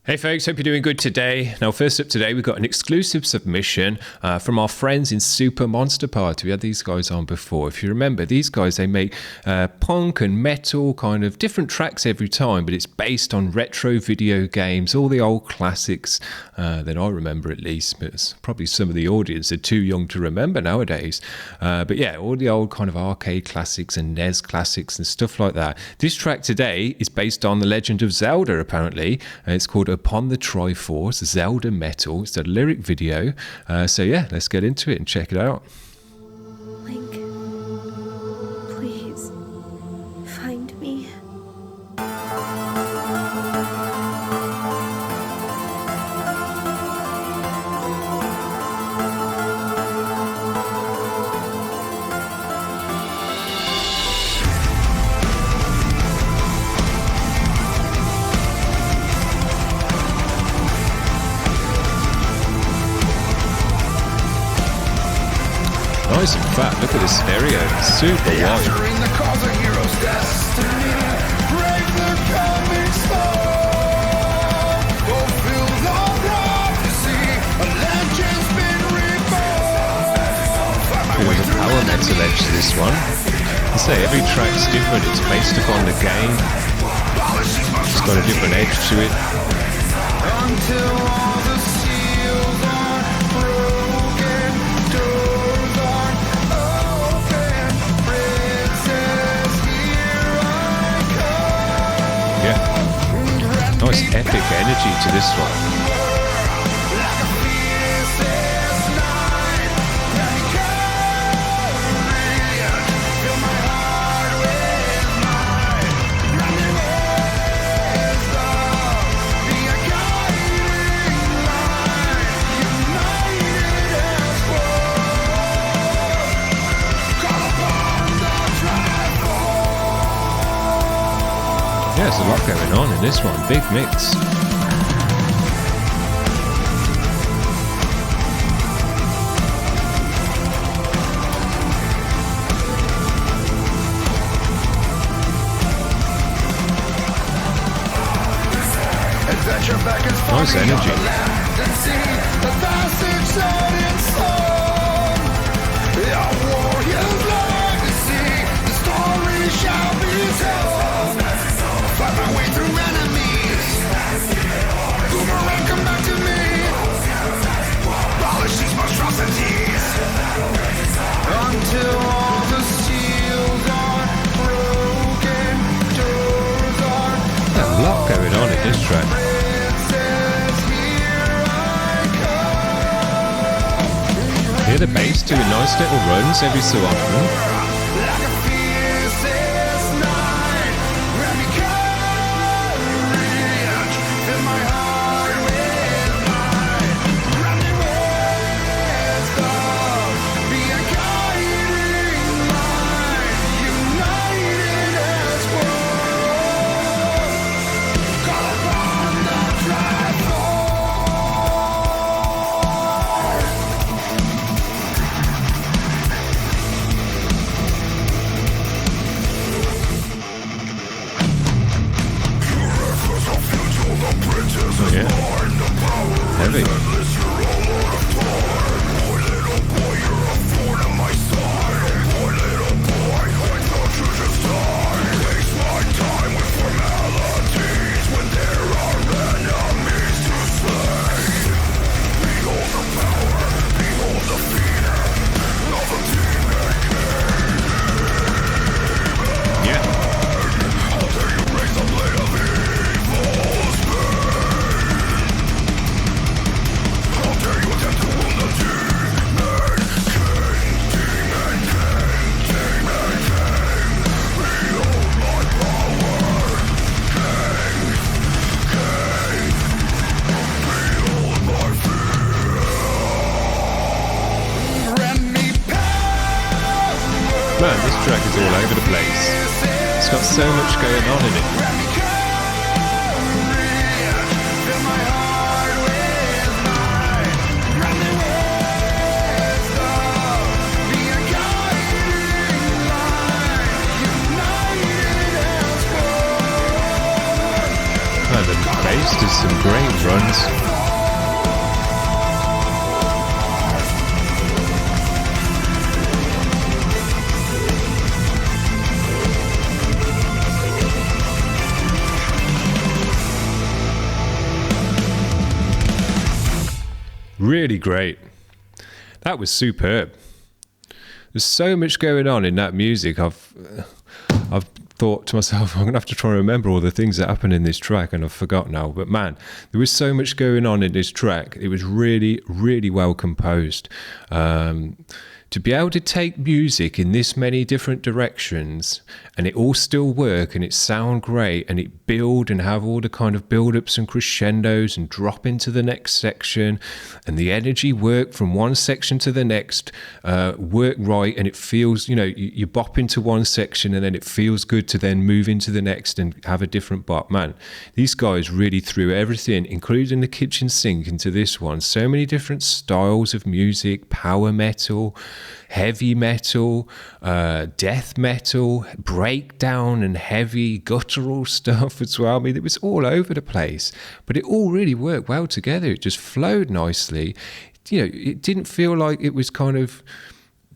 Hey folks, hope you're doing good today. Now first up today, we've got an exclusive submission from our friends in Super Monster Party. We had these guys on before. If you remember, these guys, they make punk and metal, kind of different tracks every time, but it's based on retro video games, all the old classics that I remember at least, but probably some of the audience are too young to remember nowadays. But yeah, all the old kind of arcade classics and NES classics and stuff like that. This track today is based on The Legend of Zelda, apparently. It's called Upon the Triforce, Zelda Metal. It's a lyric video. So yeah, let's get into it and check it out. Link, please, find me. Nice and fat. Look at this stereo. It's super wide. The cause of heroes' destiny. Break the coming storm. Fulfill the prophecy. A legend's been reborn. There's a power metal edge to this one. I say every track's different. It's based upon the game. It's got a different edge to it. Until all the seals are broken, doors are open. Princess, here I come. Yeah. Nice epic energy to this one. Like a fierce night. Let me carry. Fill my heart with mine. Running wisdom. Be a guiding light. United as one. Call upon the Triforce. Yeah, there's a lot going on in this one. Big mix. Adventure beckons for Nice me on energy. the land and sea. The passage set in stone. Our warrior's legacy. The story shall be told. Fight my way through enemies. Boomerang, come back to me. Abolish these monstrosities. Until all the seals are broken. Doors are There's a lot going on in this track. Princess, here I come. Hear the bass doing nice little runs every so often. Like a fierce night. Let me courage. Fill my heart with mine. Running wisdom. Be a guiding light. United as one. Call upon the Triforce. Oh, yeah. Heavy. Yeah. Man, this track is all over the place. It's got so much going on in it. Man, the bass does some great runs. Really great. That was superb. There's so much going on in that music. I've thought to myself, I'm gonna have to try and remember all the things that happen in this track, and I've forgotten now. But man, there was so much going on in this track. It was really, really well composed. To be able to take music in this many different directions and it all still work and it sound great and it build and have all the kind of build-ups and crescendos and drop into the next section and the energy work from one section to the next, work right, and it feels, you bop into one section and then it feels good to then move into the next and have a different bop. Man, these guys really threw everything, including the kitchen sink, into this one. So many different styles of music, power metal, heavy metal, death metal, breakdown and heavy guttural stuff as well. I mean, it was all over the place, but it all really worked well together. It just flowed nicely. It didn't feel like it was kind of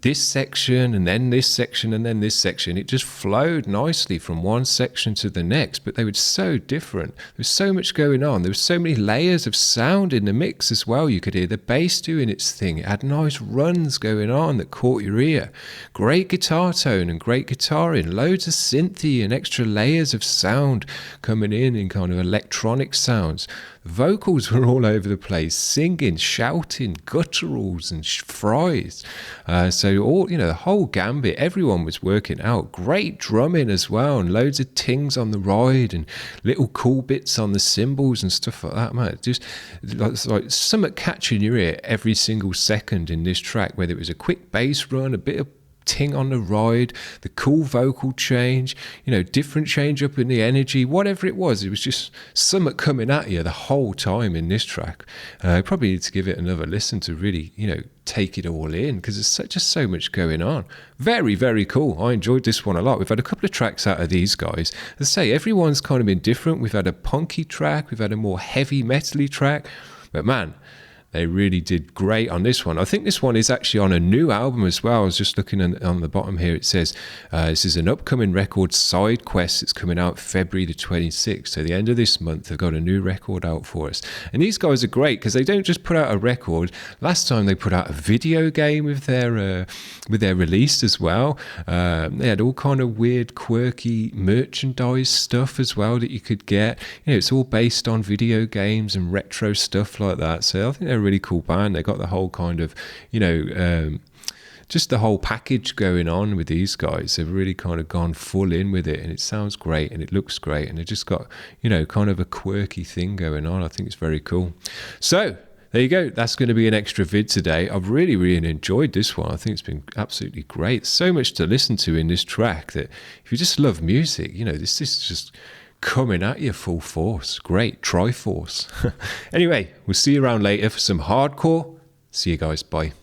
this section and then this section and then this section. It just flowed nicely from one section to the next, but they were so different. There was so much going on. There was so many layers of sound in the mix as well. You could hear the bass doing its thing. It had nice runs going on that caught your ear. Great guitar tone and great guitaring. Loads of synthy and extra layers of sound coming in kind of electronic sounds. Vocals were all over the place, singing, shouting, gutturals and fries. So all, the whole gambit, everyone was working out. Great drumming as well, and loads of tings on the ride and little cool bits on the cymbals and stuff like that, man. Just like something catching your ear every single second in this track, whether it was a quick bass run, a bit of ting on the ride, the cool vocal change, different change up in the energy, whatever it was just something coming at you the whole time in this track. Probably need to give it another listen to really, take it all in, because there's just so much going on. Very, very cool. I enjoyed this one a lot. We've had a couple of tracks out of these guys. As I say, everyone's kind of been different. We've had a punky track, we've had a more heavy metally track, but man, they really did great on this one. I think this one is actually on a new album as well. I was just looking on the bottom here. It says this is an upcoming record, Side Quest. It's coming out February the 26th. So the end of this month, they've got a new record out for us. And these guys are great because they don't just put out a record. Last time they put out a video game with their release as well. They had all kind of weird, quirky merchandise stuff as well that you could get. It's all based on video games and retro stuff like that. So I think they're a really cool band. They got the whole kind of, just the whole package going on with these guys. They've really kind of gone full in with it, and it sounds great and it looks great, and they've just got, kind of a quirky thing going on. I think it's very cool. So there you go. That's going to be an extra vid today. I've really, really enjoyed this one. I think it's been absolutely great. So much to listen to in this track that if you just love music, this is just coming at you full force. Great. Triforce. Anyway, we'll see you around later for some hardcore. See you guys. Bye.